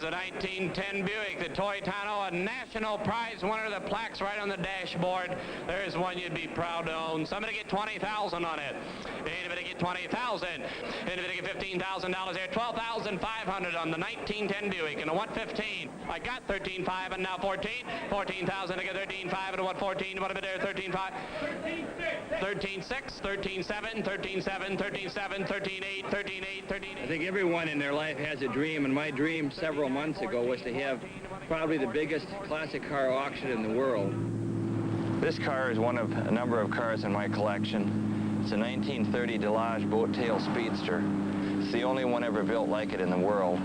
the 1910 Buick, the Toy Tano, a national prize winner. The plaque's right on the dashboard. There's one you'd be proud to own. Somebody get $20,000 on it. Anybody get $20,000? Anybody get $15,000 there? $12,500 on the 1910 Buick and a 115. I got 13.5 and now 14. 14,000 to get 13.5 and a 114. What a bit there? 13.5. 13.6. 13.7. 13.7. 13.7. 13.8. 13.8. 13.8. I think everyone in their life has a dream, and my dream several months ago was to have probably the biggest classic car auction in the world. This car is one of a number of cars in my collection. It's a 1930 Delage boat tail speedster. It's the only one ever built like it in the world.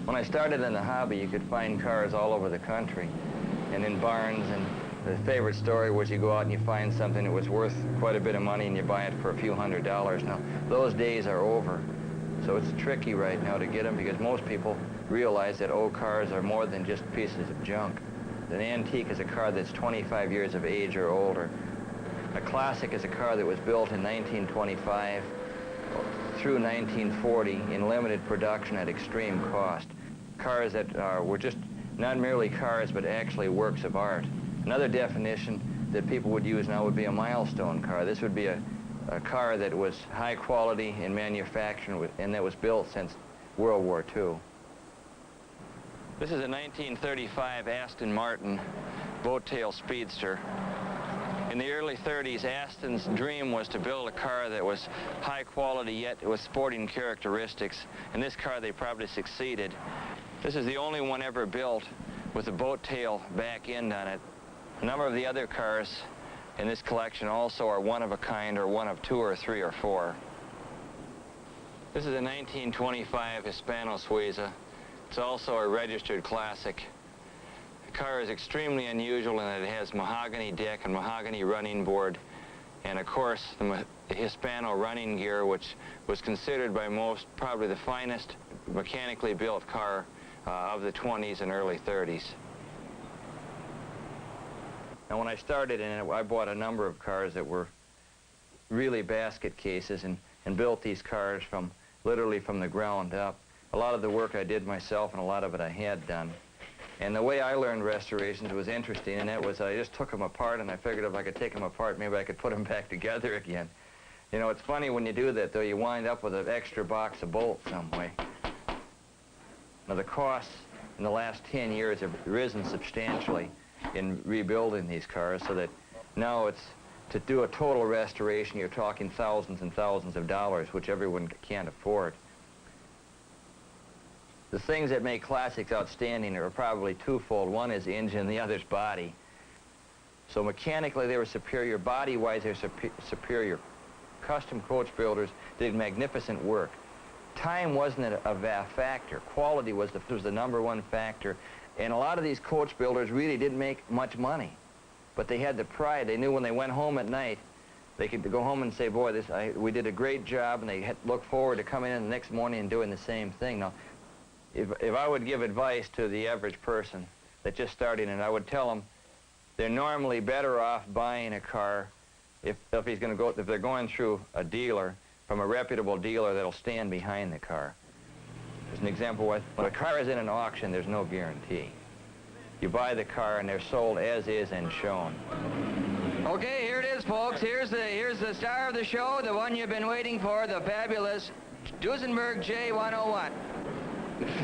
When I started in the hobby, you could find cars all over the country and in barns, and the favorite story was you go out and you find something that was worth quite a bit of money and you buy it for a few $100s. Now, those days are over. So it's tricky right now to get them because most people realize that old cars are more than just pieces of junk. An antique is a car that's 25 years of age or older. A classic is a car that was built in 1925 through 1940 in limited production at extreme cost. Cars that were just not merely cars, but actually works of art. Another definition that people would use now would be a milestone car. This would be a car that was high quality in manufacturing and that was built since World War II. This is a 1935 Aston Martin boat tail speedster. In the early 30s, Aston's dream was to build a car that was high quality yet with sporting characteristics. In this car, they probably succeeded. This is the only one ever built with a boat tail back end on it. A number of the other cars in this collection also are one of a kind or one of two or three or four. This is a 1925 Hispano Suiza. It's also a registered classic. The car is extremely unusual in that it has mahogany deck and mahogany running board, and of course the Hispano running gear, which was considered by most probably the finest mechanically built car of the 20s and early 30s. Now when I started in it, I bought a number of cars that were really basket cases and built these cars literally from the ground up. A lot of the work I did myself and a lot of it I had done. And the way I learned restorations was interesting, and that was I just took them apart and I figured if I could take them apart, maybe I could put them back together again. You know, it's funny when you do that, though, you wind up with an extra box of bolts some way. Now the costs in the last 10 years have risen substantially in rebuilding these cars, so that now to do a total restoration, you're talking thousands and thousands of dollars, which everyone can't afford. The things that make classics outstanding are probably twofold. One is the engine, the other's body. So mechanically they were superior, body-wise they're superior. Custom coach builders did magnificent work. Time wasn't a factor. Quality was the number one factor. And a lot of these coach builders really didn't make much money. But they had the pride. They knew when they went home at night, they could go home and say, boy, we did a great job, and they look forward to coming in the next morning and doing the same thing. Now, if I would give advice to the average person that's just starting, and I would tell them they're normally better off buying a car if they're going through a dealer, from a reputable dealer that'll stand behind the car. As an example, when a car is in an auction, there's no guarantee. You buy the car and they're sold as is and shown. Okay, here it is, folks. Here's the star of the show, the one you've been waiting for, the fabulous Duesenberg J101.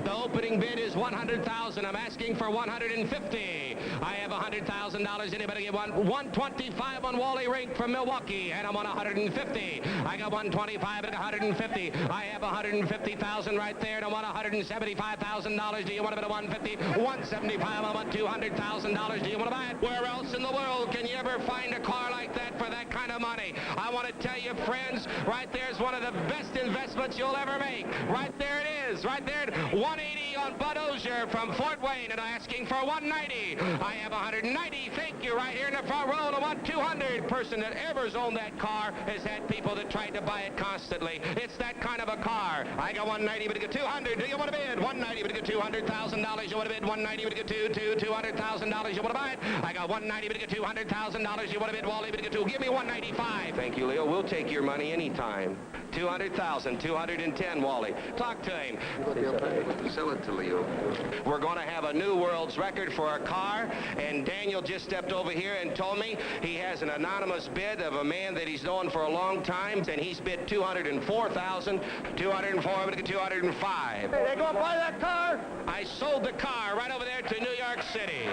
The opening bid is $100,000. I'm asking for $150,000. I have $100,000. Anybody get one? $125,000 on Wally Rink from Milwaukee, and I'm on $150,000. I got $125,000 and $150,000. I have $150,000 right there, and I'm on $175,000. Do you want to bid a $150,000? $175,000. I'm on $200,000. Do you want to buy it? Where else in the world can you ever find a car like that for that kind of money? I want to tell you, friends, right there is one of the best investments you'll ever make. Right there it is. Right there. $180,000 on Bud Ozier from Fort Wayne, and I'm asking for $190,000. I have $190,000. Thank you. Right here in the front row, and I want $200,000. Person that ever's owned that car has had people that tried to buy it constantly. It's that kind of a car. I got $190,000, but to get $200,000. Do you want to bid? $190,000, but to get $200,000. You want to bid? $190,000, but to get $200,000. You want to buy it? I got $190,000, but to get $200,000. You want to bid? Wally, but to get $200,000. Give me $195,000. Thank you, Leo. We'll take your money anytime. 200,000, 210, Wally. Talk to him. Sell it to Leo. We're going to have a new world's record for a car, and Daniel just stepped over here and told me he has an anonymous bid of a man that he's known for a long time, and he's bid 204,000, 204, 205. Hey, they gonna buy that car? I sold the car right over there to New York City.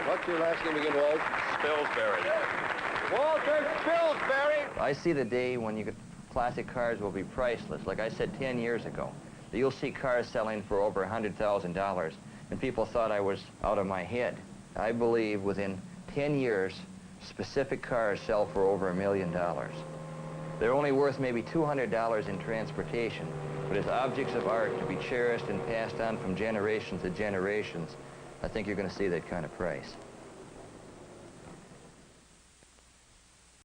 What's your last name again, Walt? Spilsbury. Walter Spilsbury. I see the day when classic cars will be priceless. Like I said 10 years ago, that you'll see cars selling for over $100,000, and people thought I was out of my head. I believe within 10 years, specific cars sell for over $1 million. They're only worth maybe $200 in transportation, but as objects of art to be cherished and passed on from generations to generations, I think you're going to see that kind of price.